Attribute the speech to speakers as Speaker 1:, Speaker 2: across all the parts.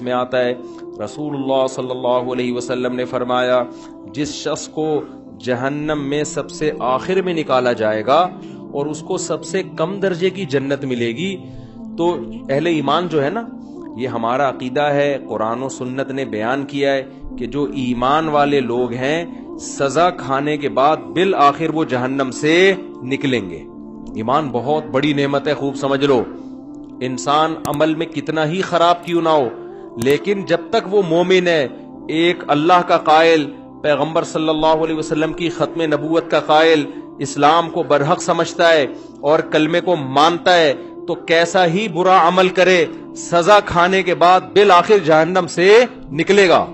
Speaker 1: حدیث میں آتا ہے رسول اللہ صلی اللہ علیہ وسلم نے فرمایا جس شخص کو جہنم میں سب سے آخر میں نکالا جائے گا اور اس کو سب سے کم درجے کی جنت ملے گی، تو اہل ایمان جو ہے نا، یہ ہمارا عقیدہ ہے، قرآن و سنت نے بیان کیا ہے کہ جو ایمان والے لوگ ہیں سزا کھانے کے بعد بالآخر وہ جہنم سے نکلیں گے۔ ایمان بہت بڑی نعمت ہے، خوب سمجھ لو۔ انسان عمل میں کتنا ہی خراب کیوں نہ ہو، لیکن جب تک وہ مومن ہے، ایک اللہ کا قائل، پیغمبر صلی اللہ علیہ وسلم کی ختم نبوت کا قائل، اسلام کو برحق سمجھتا ہے اور کلمے کو مانتا ہے، تو کیسا ہی برا عمل کرے سزا کھانے کے بعد بالآخر جہنم سے نکلے گا۔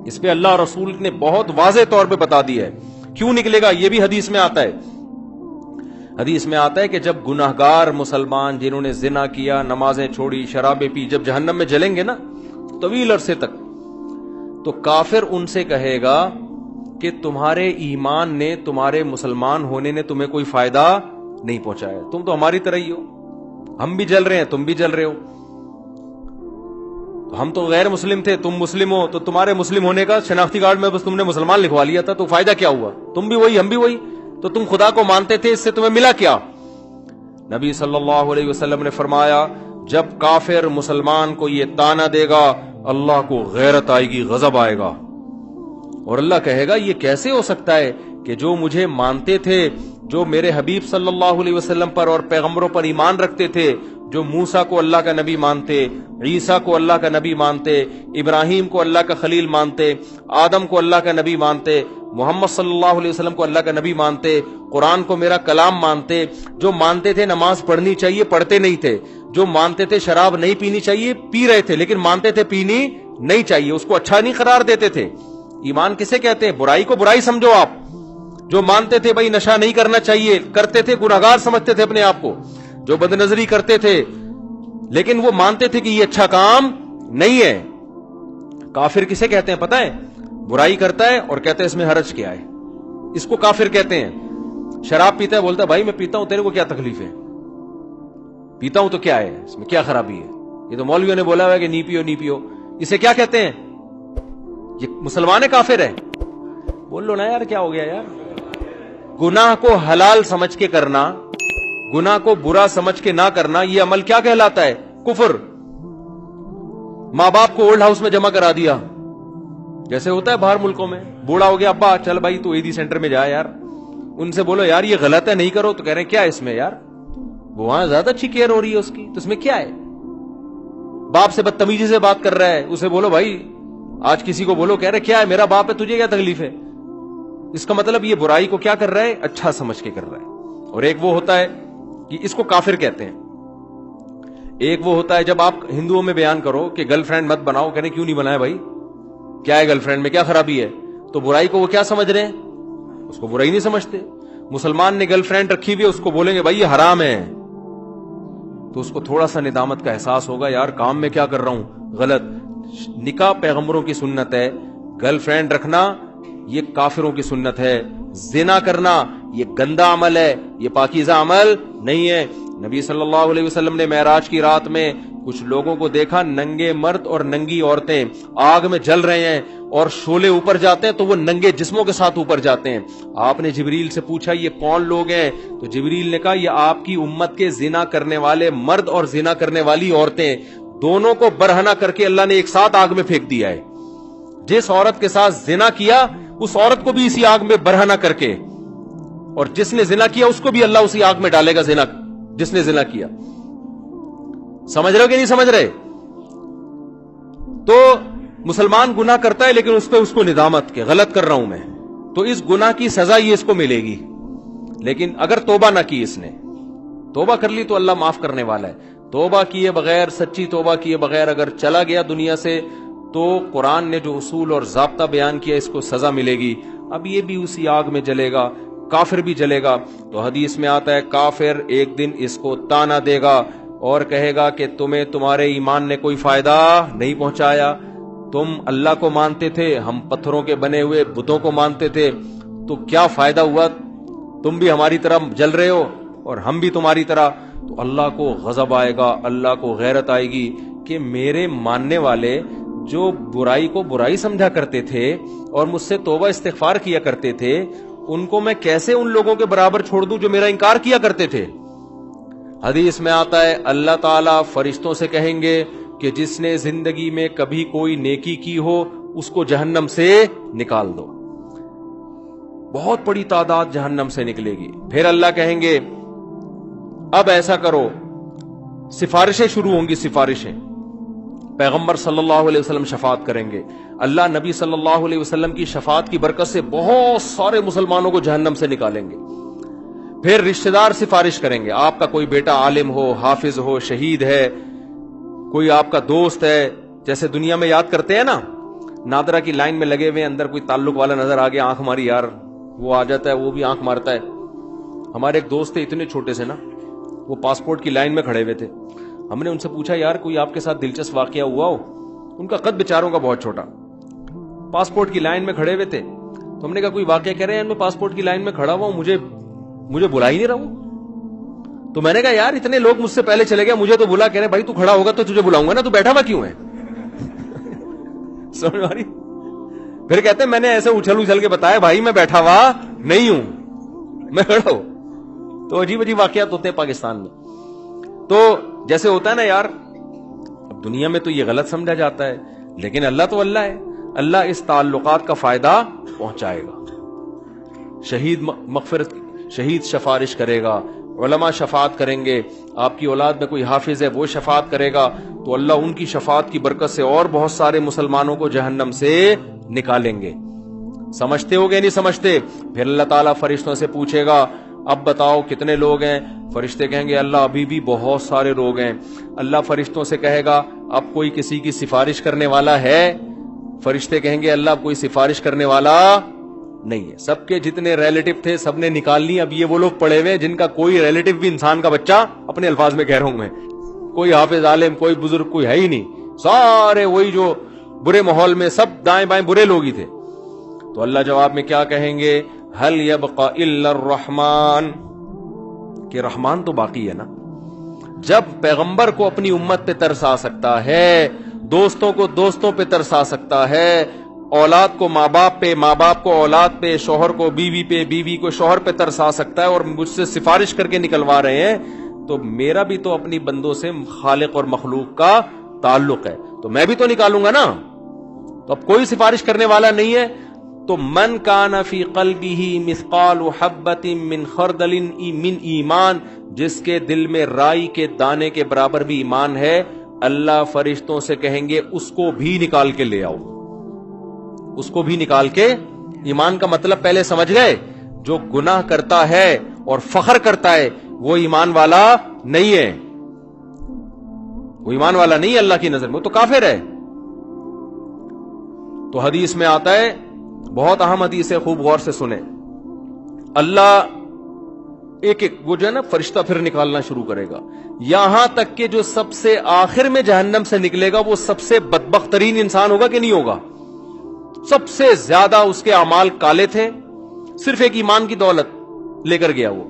Speaker 1: اس پہ اللہ رسول نے بہت واضح طور پہ بتا دیا ہے کیوں نکلے گا۔ یہ بھی حدیث میں آتا ہے، حدیث میں آتا ہے کہ جب گناہگار مسلمان جنہوں نے زنا کیا، نمازیں چھوڑی، شرابیں پی، جب جہنم میں جلیں گے نا طویل عرصے تک، تو کافر ان سے کہے گا کہ تمہارے ایمان نے، تمہارے مسلمان ہونے نے تمہیں کوئی فائدہ نہیں پہنچایا، تم تو ہماری طرح ہی ہو، ہم بھی جل رہے ہیں تم بھی جل رہے ہو، ہم تو غیر مسلم تھے تم مسلم ہو، تو تمہارے مسلم ہونے کا شناختی کارڈ میں بس تم نے مسلمان لکھوا لیا تھا، تو فائدہ کیا ہوا؟ تم بھی وہی ہم بھی وہی، تو تم خدا کو مانتے تھے، اس سے تمہیں ملا کیا؟ نبی صلی اللہ علیہ وسلم نے فرمایا جب کافر مسلمان کو یہ طعنہ دے گا اللہ کو غیرت آئے گی، غضب آئے گا، اور اللہ کہے گا یہ کیسے ہو سکتا ہے کہ جو مجھے مانتے تھے، جو میرے حبیب صلی اللہ علیہ وسلم پر اور پیغمبروں پر ایمان رکھتے تھے، جو موسیٰ کو اللہ کا نبی مانتے، عیسیٰ کو اللہ کا نبی مانتے، ابراہیم کو اللہ کا خلیل مانتے، آدم کو اللہ کا نبی مانتے، محمد صلی اللہ علیہ وسلم کو اللہ کا نبی مانتے، قرآن کو میرا کلام مانتے، جو مانتے تھے نماز پڑھنی چاہیے پڑھتے نہیں تھے، جو مانتے تھے شراب نہیں پینی چاہیے پی رہے تھے، لیکن مانتے تھے پینی نہیں چاہیے، اس کو اچھا نہیں قرار دیتے تھے۔ ایمان کسے کہتے ہیں؟ برائی کو برائی سمجھو آپ۔ جو مانتے تھے بھائی نشہ نہیں کرنا چاہیے، کرتے تھے، گناہگار سمجھتے تھے اپنے آپ کو، جو بدنظری کرتے تھے، لیکن وہ مانتے تھے کہ یہ اچھا کام نہیں ہے۔ کافر کسے کہتے ہیں پتہ ہے؟ برائی کرتا ہے اور کہتا ہے اس میں حرج کیا ہے، اس کو کافر کہتے ہیں۔ شراب پیتا ہے، بولتا ہے بھائی میں پیتا ہوں، تیرے کو کیا تکلیف ہے؟ پیتا ہوں تو کیا ہے، اس میں کیا خرابی ہے؟ یہ تو مولویوں نے بولا ہوا ہے کہ نہیں پیو نہیں پیو، اسے کیا کہتے ہیں؟ یہ مسلمان کافر ہے۔ بول لو نا یار کیا ہو گیا یار؟ گناہ کو حلال سمجھ کے کرنا، گناہ کو برا سمجھ کے نہ کرنا، یہ عمل کیا کہلاتا ہے؟ کفر۔ ماں باپ کو اولڈ ہاؤس میں جمع کرا دیا، جیسے ہوتا ہے باہر ملکوں میں، بوڑھا ہو گیا ابا چل بھائی تو عیدی سینٹر میں جا یار، ان سے بولو یار یہ غلط ہے نہیں کرو، تو کہہ رہے ہیں کیا ہے اس میں یار، وہ وہاں زیادہ اچھی کیئر ہو رہی ہے اس کی، تو اس میں کیا ہے؟ باپ سے بدتمیزی سے بات کر رہا ہے، اسے بولو بھائی، آج کسی کو بولو، کہہ رہے کیا ہے میرا باپ ہے تجھے کیا تکلیف ہے؟ اس کا مطلب یہ برائی کو کیا کر رہا ہے؟ اچھا سمجھ کے کر رہا ہے۔ اور ایک وہ ہوتا ہے کہ اس کو کافر کہتے ہیں، ایک وہ ہوتا ہے جب آپ ہندوؤں میں بیان کرو کہ گرل فرینڈ مت بناؤ، کہنے کیوں نہیں بنایا بھائی، کیا ہے گرل فرینڈ میں کیا خرابی ہے؟ تو برائی کو وہ کیا سمجھ رہے ہیں؟ اس کو برائی نہیں سمجھتے۔ مسلمان نے گرل فرینڈ رکھی ہوئی ہے، اس کو بولیں گے بھائی یہ حرام ہے، تو اس کو تھوڑا سا ندامت کا احساس ہوگا، یار کام میں کیا کر رہا ہوں غلط۔ نکاح پیغمبروں کی سنت ہے، گرل فرینڈ رکھنا یہ کافروں کی سنت ہے، زنا کرنا یہ گندا عمل ہے، یہ پاکیزہ عمل نہیں ہے۔ نبی صلی اللہ علیہ وسلم نے معراج کی رات میں کچھ لوگوں کو دیکھا، ننگے مرد اور ننگی عورتیں آگ میں جل رہے ہیں، اور شعلے اوپر جاتے ہیں تو وہ ننگے جسموں کے ساتھ اوپر جاتے ہیں۔ آپ نے جبریل سے پوچھا یہ کون لوگ ہیں؟ تو جبریل نے کہا یہ آپ کی امت کے زنا کرنے والے مرد اور زنا کرنے والی عورتیں، دونوں کو برہنہ کر کے اللہ نے ایک ساتھ آگ میں پھینک دیا ہے۔ جس عورت کے ساتھ زنا کیا اس عورت کو بھی اسی آگ میں برہنہ کر کے، اور جس نے زنا کیا اس کو بھی اللہ اسی آگ میں ڈالے گا، زنا جس نے زنا کیا۔ سمجھ رہے ہو کہ نہیں سمجھ رہے؟ تو مسلمان گناہ کرتا ہے لیکن اس پہ اس کو ندامت کہ غلط کر رہا ہوں میں، تو اس گناہ کی سزا یہ اس کو ملے گی۔ لیکن اگر توبہ نہ کی، اس نے توبہ کر لی تو اللہ معاف کرنے والا ہے۔ توبہ کیے بغیر، سچی توبہ کیے بغیر اگر چلا گیا دنیا سے، تو قرآن نے جو اصول اور ضابطہ بیان کیا اس کو سزا ملے گی۔ اب یہ بھی اسی آگ میں جلے گا، کافر بھی جلے گا۔ تو حدیث میں آتا ہے کافر ایک دن اس کو طعنہ دے گا اور کہے گا کہ تمہیں تمہارے ایمان نے کوئی فائدہ نہیں پہنچایا، تم اللہ کو مانتے تھے، ہم پتھروں کے بنے ہوئے بتوں کو مانتے تھے، تو کیا فائدہ ہوا؟ تم بھی ہماری طرح جل رہے ہو اور ہم بھی تمہاری طرح, تو اللہ کو غضب آئے گا, اللہ کو غیرت آئے گی کہ میرے ماننے والے جو برائی کو برائی سمجھا کرتے تھے اور مجھ سے توبہ استغفار کیا کرتے تھے, ان کو میں کیسے ان لوگوں کے برابر چھوڑ دوں جو میرا انکار کیا کرتے تھے. حدیث میں آتا ہے اللہ تعالیٰ فرشتوں سے کہیں گے کہ جس نے زندگی میں کبھی کوئی نیکی کی ہو اس کو جہنم سے نکال دو. بہت بڑی تعداد جہنم سے نکلے گی. پھر اللہ کہیں گے اب ایسا کرو, سفارشیں شروع ہوں گی, سفارشیں. پیغمبر صلی اللہ علیہ وسلم شفاعت کریں گے, اللہ نبی صلی اللہ علیہ وسلم کی شفاعت کی برکت سے بہت سارے مسلمانوں کو جہنم سے نکالیں گے. پھر رشتہ دار سفارش کریں گے, آپ کا کوئی بیٹا عالم ہو, حافظ ہو, شہید ہے, کوئی آپ کا دوست ہے, جیسے دنیا میں یاد کرتے ہیں نا, نادرا کی لائن میں لگے ہوئے, اندر کوئی تعلق والا نظر آ گیا, آنکھ ماری یار, وہ آ جاتا ہے, وہ بھی آنکھ مارتا ہے. ہمارے ایک دوست تھے اتنے چھوٹے سے نا, وہ پاسپورٹ کی لائن میں کھڑے ہوئے تھے. ہم نے ان سے پوچھا یار کوئی آپ کے ساتھ دلچسپ واقعہ ہوا ہو؟ ان کا قد بیچاروں کا بہت چھوٹا, پاسپورٹ کی لائن میں کھڑے ہوئے تھے. تو ہم نے کہا کوئی واقعہ, کہہ رہے ہیں میں پاسپورٹ کی لائن میں کھڑا ہوا ہوں, مجھے بلا ہی نہیں رہا ہوں. تو میں نے کہا یار اتنے لوگ مجھ سے پہلے چلے گئے, مجھے تو بلا. کہہ رہے بھائی تو کھڑا ہوگا تو تجھے بلاؤں گا نا, تو بیٹھا ہوا کیوں ہے؟ سمجھ آ رہی؟ پھر کہتے ہیں میں نے ایسے اچھل کے بتایا بھائی میں بیٹھا ہوا نہیں ہوں, میں کھڑا ہوں. تو عجیب عجیب واقعات ہوتے ہیں پاکستان میں. تو جیسے ہوتا ہے نا یار, اب دنیا میں تو یہ غلط سمجھا جاتا ہے, لیکن اللہ تو اللہ ہے, اللہ اس تعلقات کا فائدہ پہنچائے گا. شہید مغفرت, شہید سفارش کرے گا, علماء شفاعت کریں گے, آپ کی اولاد میں کوئی حافظ ہے وہ شفاعت کرے گا, تو اللہ ان کی شفاعت کی برکت سے اور بہت سارے مسلمانوں کو جہنم سے نکالیں گے. سمجھتے ہو گے نہیں سمجھتے؟ پھر اللہ تعالیٰ فرشتوں سے پوچھے گا اب بتاؤ کتنے لوگ ہیں؟ فرشتے کہیں گے اللہ ابھی بھی بہت سارے لوگ ہیں. اللہ فرشتوں سے کہے گا اب کوئی کسی کی سفارش کرنے والا ہے؟ فرشتے کہیں گے اللہ اب کوئی سفارش کرنے والا نہیں ہے. سب کے جتنے ریلیٹو تھے سب نے نکال لی. اب یہ وہ لوگ پڑے ہوئے جن کا کوئی ریلیٹو بھی انسان کا بچہ, اپنے الفاظ میں کہہ رہا ہوں میں, کوئی حافظ عالم کوئی بزرگ کوئی ہے ہی نہیں. سارے وہی جو برے ماحول میں سب دائیں بائیں برے لوگ ہی تھے. تو اللہ جواب میں کیا کہیں گے؟ هل يبقى الا الرحمن, کہ رحمان تو باقی ہے نا. جب پیغمبر کو اپنی امت پہ ترس آ سکتا ہے, دوستوں کو دوستوں پہ ترس آ سکتا ہے, اولاد کو ماں باپ پہ, ماں باپ کو اولاد پہ, شوہر کو بیوی پہ, بیوی کو شوہر پہ ترس آ سکتا ہے, اور مجھ سے سفارش کر کے نکلوا رہے ہیں, تو میرا بھی تو اپنی بندوں سے خالق اور مخلوق کا تعلق ہے, تو میں بھی تو نکالوں گا نا. تو اب کوئی سفارش کرنے والا نہیں ہے. تو من کان فی قلبہ مثقال حبۃ من خردل من ایمان, جس کے دل میں رائی کے دانے کے برابر بھی ایمان ہے, اللہ فرشتوں سے کہیں گے اس کو بھی نکال کے لے آؤ, اس کو بھی نکال کے. ایمان کا مطلب پہلے سمجھ گئے؟ جو گناہ کرتا ہے اور فخر کرتا ہے وہ ایمان والا نہیں ہے, وہ ایمان والا نہیں ہے اللہ کی نظر میں, وہ تو کافر ہے. تو حدیث میں آتا ہے, بہت اہم حدیث ہے, خوب غور سے سنیں. اللہ ایک ایک وہ جو ہے نا فرشتہ پھر نکالنا شروع کرے گا, یہاں تک کہ جو سب سے آخر میں جہنم سے نکلے گا وہ سب سے بدبخت ترین انسان ہوگا کہ نہیں ہوگا؟ سب سے زیادہ اس کے اعمال کالے تھے, صرف ایک ایمان کی دولت لے کر گیا وہ.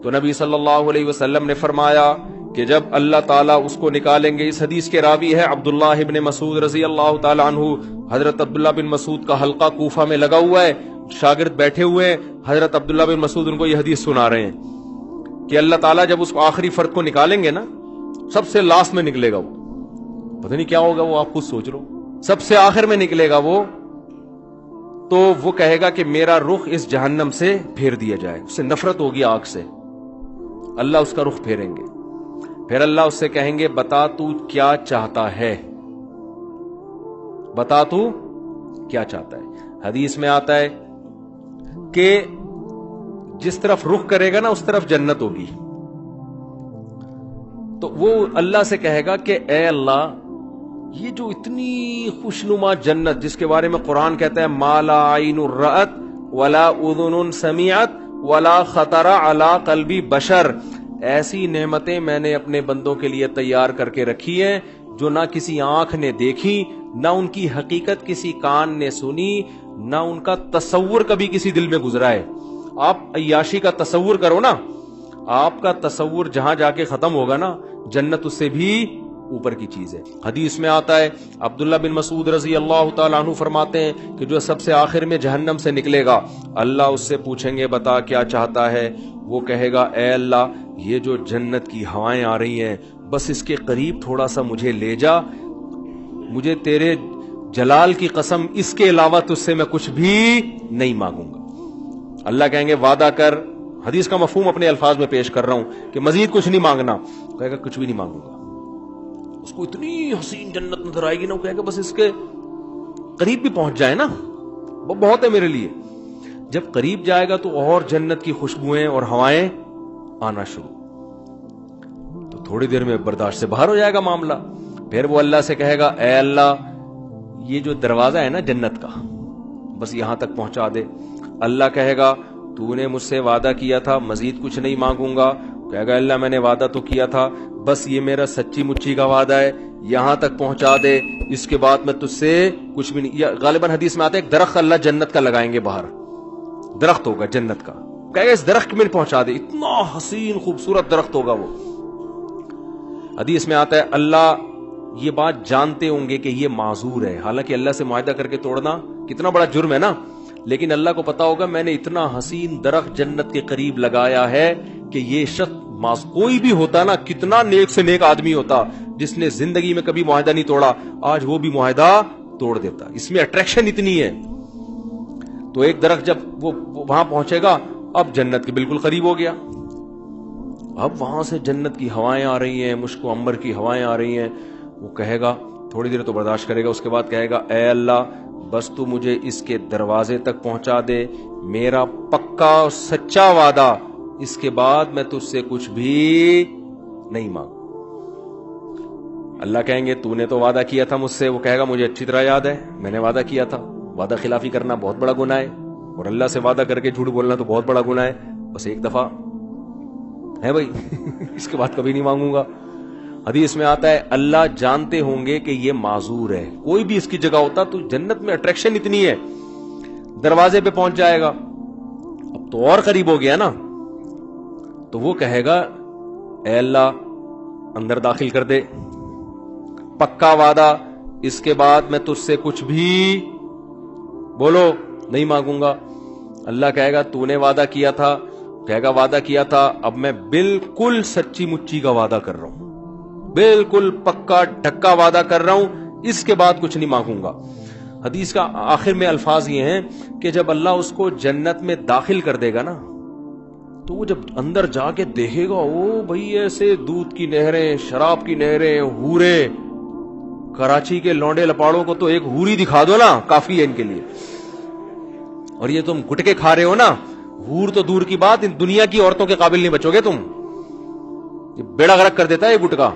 Speaker 1: تو نبی صلی اللہ علیہ وسلم نے فرمایا کہ جب اللہ تعالیٰ اس کو نکالیں گے, اس حدیث کے راوی ہے عبداللہ ابن مسعود رضی اللہ تعالیٰ عنہ. حضرت عبداللہ بن مسعود کا حلقہ کوفہ میں لگا ہوا ہے, شاگرد بیٹھے ہوئے ہیں, حضرت عبداللہ بن مسعود ان کو یہ حدیث سنا رہے ہیں کہ اللہ تعالیٰ جب اس آخری فرد کو نکالیں گے نا, سب سے لاسٹ میں نکلے گا وہ, پتہ نہیں کیا ہوگا وہ, آپ خود سوچ لو, سب سے آخر میں نکلے گا وہ, تو وہ کہے گا کہ میرا رخ اس جہنم سے پھیر دیا جائے. اس سے نفرت ہوگی آگ سے, اللہ اس کا رخ پھیریں گے. پھر اللہ اس سے کہیں گے بتا تو کیا چاہتا ہے, بتا تو کیا چاہتا ہے. حدیث میں آتا ہے کہ جس طرف رخ کرے گا نا اس طرف جنت ہوگی. تو وہ اللہ سے کہے گا کہ اے اللہ, یہ جو اتنی خوشنما جنت جس کے بارے میں قرآن کہتا ہے ما لا عین رأت ولا اذن سمعت ولا خطر علی قلب بشر, ایسی نعمتیں میں نے اپنے بندوں کے لیے تیار کر کے رکھی ہیں جو نہ کسی آنکھ نے دیکھی, نہ ان کی حقیقت کسی کان نے سنی, نہ ان کا تصور کبھی کسی دل میں گزرا ہے. آپ عیاشی کا تصور کرو نا, آپ کا تصور جہاں جا کے ختم ہوگا نا، جنت اس سے بھی اوپر کی چیز ہے۔ حدیث میں آتا ہے، عبداللہ بن مسعود رضی اللہ تعالیٰ عنہ فرماتے ہیں کہ جو سب سے آخر میں جہنم سے نکلے گا، اللہ اس سے پوچھیں گے بتا کیا چاہتا ہے؟ وہ کہے گا اے اللہ، یہ جو جنت کی ہوائیں آ رہی ہیں بس اس کے قریب تھوڑا سا مجھے لے جا، مجھے تیرے جلال کی قسم اس کے علاوہ تجھ سے میں کچھ بھی نہیں مانگوں گا۔ اللہ کہیں گے وعدہ کر، حدیث کا مفہوم اپنے الفاظ میں پیش کر رہا ہوں کہ مزید کچھ نہیں مانگنا، کہے گا کچھ بھی نہیں مانگوں گا۔ اس کو اتنی حسین جنت نظر آئے گی نا، وہ کہے گا بس اس کے قریب بھی پہنچ جائے نا، وہ بہت ہے میرے لیے۔ جب قریب جائے گا تو اور جنت کی خوشبوئیں اور ہوائیں آنا شروع، تو تھوڑی دیر میں برداشت سے باہر ہو جائے گا معاملہ۔ پھر وہ اللہ سے کہے گا اے اللہ، یہ جو دروازہ ہے نا جنت کا، بس یہاں تک پہنچا دے۔ اللہ کہے گا تو نے مجھ سے وعدہ کیا تھا مزید کچھ نہیں مانگوں گا، کہے گا اللہ میں نے وعدہ تو کیا تھا، بس یہ میرا سچی مچی کا وعدہ ہے، یہاں تک پہنچا دے، اس کے بعد میں تجھ سے کچھ بھی نہیں۔ غالباً حدیث میں آتا ہے ایک درخت اللہ جنت کا لگائیں گے باہر، درخت ہوگا جنت کا، کہے گا اس درخت میں پہنچا دے، اتنا حسین خوبصورت درخت ہوگا وہ۔ حدیث میں آتا ہے اللہ یہ بات جانتے ہوں گے کہ یہ معذور ہے، حالانکہ اللہ سے معاہدہ کر کے توڑنا کتنا بڑا جرم ہے نا، لیکن اللہ کو پتا ہوگا میں نے اتنا حسین درخت جنت کے قریب لگایا ہے کہ یہ شخص کوئی بھی ہوتا نا، کتنا نیک سے نیک آدمی ہوتا جس نے زندگی میں کبھی معاہدہ نہیں توڑا، آج وہ بھی معاہدہ توڑ دیتا، اس میں اٹریکشن اتنی ہے۔ تو ایک درخت جب وہ وہاں پہنچے گا، اب جنت کے بالکل قریب ہو گیا، اب وہاں سے جنت کی ہوائیں آ رہی ہیں، مشک و عنبر کی ہوائیں آ رہی ہیں۔ وہ کہے گا تھوڑی دیر تو برداشت کرے گا، اس کے بعد کہے گا اے اللہ بس تو مجھے اس کے دروازے تک پہنچا دے، میرا پکا سچا وعدہ، اس کے بعد میں تجھ سے کچھ بھی نہیں مانگوں۔ اللہ کہیں گے تو نے تو وعدہ کیا تھا مجھ سے، وہ کہے گا مجھے اچھی طرح یاد ہے، میں نے وعدہ کیا تھا، وعدہ خلافی کرنا بہت بڑا گناہ ہے، اور اللہ سے وعدہ کر کے جھوٹ بولنا تو بہت بڑا گناہ ہے، بس ایک دفعہ ہے بھائی اس کے بعد کبھی نہیں مانگوں گا۔ حدیث میں آتا ہے اللہ جانتے ہوں گے کہ یہ معذور ہے، کوئی بھی اس کی جگہ ہوتا تو جنت میں اٹریکشن اتنی ہے، دروازے پہ پہنچ جائے گا، اب تو اور قریب ہو گیا نا، تو وہ کہے گا اے اللہ اندر داخل کر دے، پکا وعدہ، اس کے بعد میں تجھ سے کچھ بھی بولو نہیں مانگوں گا۔ اللہ کہے گا تو نے وعدہ کیا تھا، کہے گا وعدہ کیا تھا، اب میں بالکل سچی مچی کا وعدہ کر رہا ہوں، بالکل پکا ڈھکا وعدہ کر رہا ہوں، اس کے بعد کچھ نہیں مانگوں گا۔ حدیث کا آخر میں الفاظ یہ ہیں کہ جب اللہ اس کو جنت میں داخل کر دے گا نا، تو وہ جب اندر جا کے دیکھے گا، او بھئی ایسے دودھ کی نہریں، شراب کی نہریں، ہورے، کراچی کے لونڈے لپاڑوں کو تو ایک ہوری دکھا دو نا کافی ہے ان کے لیے، اور یہ تم گٹکے کھا رہے ہو نا، ہور تو دور کی بات، ان دنیا کی عورتوں کے قابل نہیں بچو گے تم، یہ بیڑا غرق کر دیتا ہے یہ گٹکا۔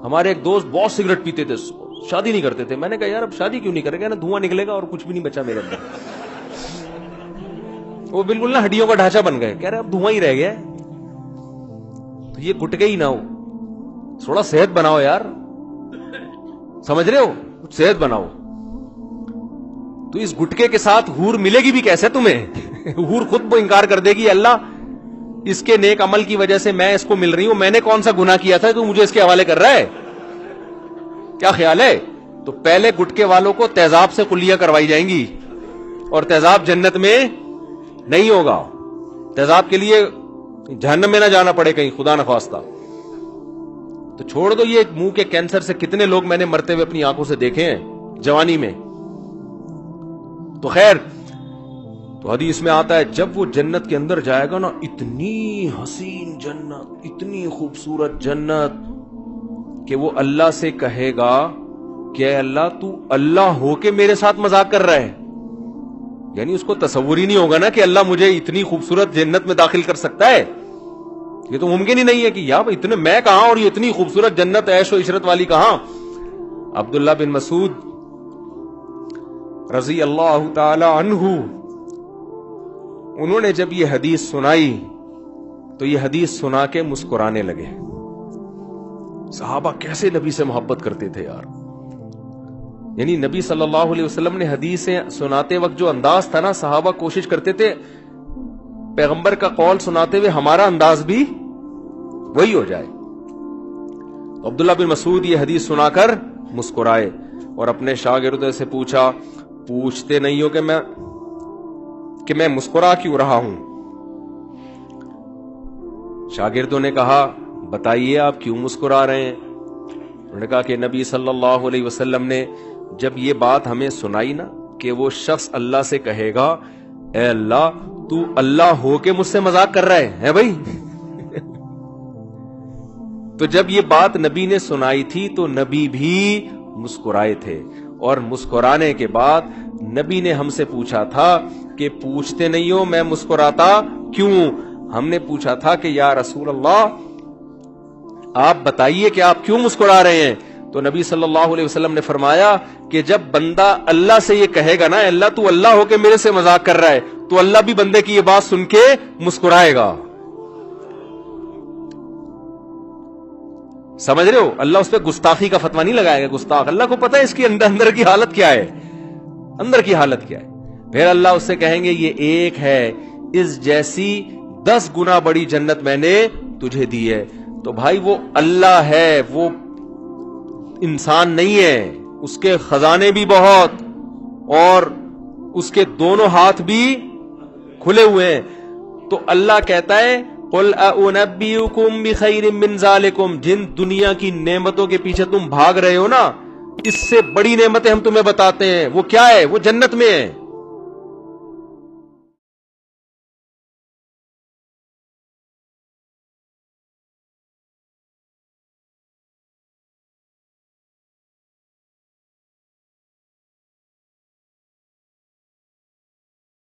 Speaker 1: ہمارے ایک دوست بہت سگریٹ پیتے تھے، شادی نہیں کرتے تھے، میں نے کہا یار اب شادی کیوں نہیں کرے گا نا، دھواں نکلے گا اور کچھ بھی نہیں بچا میرے اندر۔ وہ بالکل نا ہڈیوں کا ڈھانچہ بن گئے، کہہ رہے اب دھواں ہی رہ گیا، تو یہ گٹکے ہی نہ ہو، تھوڑا صحت بناؤ یار، سمجھ رہے ہو، کچھ صحت بناؤ۔ تو اس گٹکے کے ساتھ ہور ملے گی بھی کیسے تمہیں؟ ہور خود وہ انکار کر دے گی اللہ اس کے نیک عمل کی وجہ سے میں اس کو مل رہی ہوں، میں نے کون سا گناہ کیا تھا تو مجھے اس کے حوالے کر رہا ہے، کیا خیال ہے؟ تو پہلے گٹکے والوں کو تیزاب سے کلیاں کروائی جائیں گی، اور تیزاب جنت میں نہیں ہوگا، تیزاب کے لیے جہنم میں نہ جانا پڑے کہیں، خدا نخواستہ۔ تو چھوڑ دو، یہ منہ کے کینسر سے کتنے لوگ میں نے مرتے ہوئے اپنی آنکھوں سے دیکھے ہیں جوانی میں۔ تو خیر، تو حدیث میں آتا ہے جب وہ جنت کے اندر جائے گا نا، اتنی حسین جنت، اتنی خوبصورت جنت کہ وہ اللہ سے کہے گا کہ اے اللہ تو اللہ ہو کے میرے ساتھ مذاق کر رہا ہے، یعنی اس کو تصور ہی نہیں ہوگا نا کہ اللہ مجھے اتنی خوبصورت جنت میں داخل کر سکتا ہے، یہ تو ممکن ہی نہیں ہے کہ یار اتنے میں کہاں اور یہ اتنی خوبصورت جنت عیش و عشرت والی کہاں۔ عبداللہ بن مسعود رضی اللہ تعالی عنہ، انہوں نے جب یہ حدیث سنائی تو یہ حدیث سنا کے مسکرانے لگے۔ صحابہ کیسے نبی سے محبت کرتے تھے یار، یعنی نبی صلی اللہ علیہ وسلم نے حدیثیں سناتے وقت جو انداز تھا نا، صحابہ کوشش کرتے تھے پیغمبر کا قول سناتے ہوئے ہمارا انداز بھی وہی ہو جائے. عبداللہ بن مسعود یہ حدیث سنا کر مسکرائے اور اپنے شاگردوں سے پوچھا, پوچھتے نہیں ہو کہ میں مسکرا کیوں رہا ہوں؟ شاگردوں نے کہا بتائیے آپ کیوں مسکرا رہے ہیں؟ انہوں نے کہا کہ نبی صلی اللہ علیہ وسلم نے جب یہ بات ہمیں سنائی نا کہ وہ شخص اللہ سے کہے گا اے اللہ تو اللہ ہو کے مجھ سے مذاق کر رہا ہے بھائی. تو جب یہ بات نبی نے سنائی تھی تو نبی بھی مسکرائے تھے, اور مسکرانے کے بعد نبی نے ہم سے پوچھا تھا کہ پوچھتے نہیں ہو میں مسکراتا کیوں؟ ہم نے پوچھا تھا کہ یا رسول اللہ آپ بتائیے کہ آپ کیوں مسکرا رہے ہیں؟ تو نبی صلی اللہ علیہ وسلم نے فرمایا کہ جب بندہ اللہ سے یہ کہے گا نا اللہ تو اللہ ہو کے میرے سے مذاق کر رہا ہے, تو اللہ بھی بندے کی یہ بات سن کے مسکرائے گا. سمجھ رہے ہو؟ اللہ اس پہ گستاخی کا فتویٰ نہیں لگائے گا. گستاخ اللہ کو پتا ہے اس کی اندر کی حالت کیا ہے, اندر کی حالت کیا ہے. پھر اللہ اس سے کہیں گے یہ ایک ہے اس جیسی 10 گنا بڑی جنت میں نے تجھے دی ہے. تو بھائی وہ اللہ ہے, وہ انسان نہیں ہے, اس کے خزانے بھی بہت اور اس کے دونوں ہاتھ بھی کھلے ہوئے ہیں. تو اللہ کہتا ہے قل اُنَبِّئُكُم بِخَيْرٍ مِّن ذَلِكُم, جن دنیا کی نعمتوں کے پیچھے تم بھاگ رہے ہو نا اس سے بڑی نعمتیں ہم تمہیں بتاتے ہیں. وہ کیا ہے؟ وہ جنت میں ہے.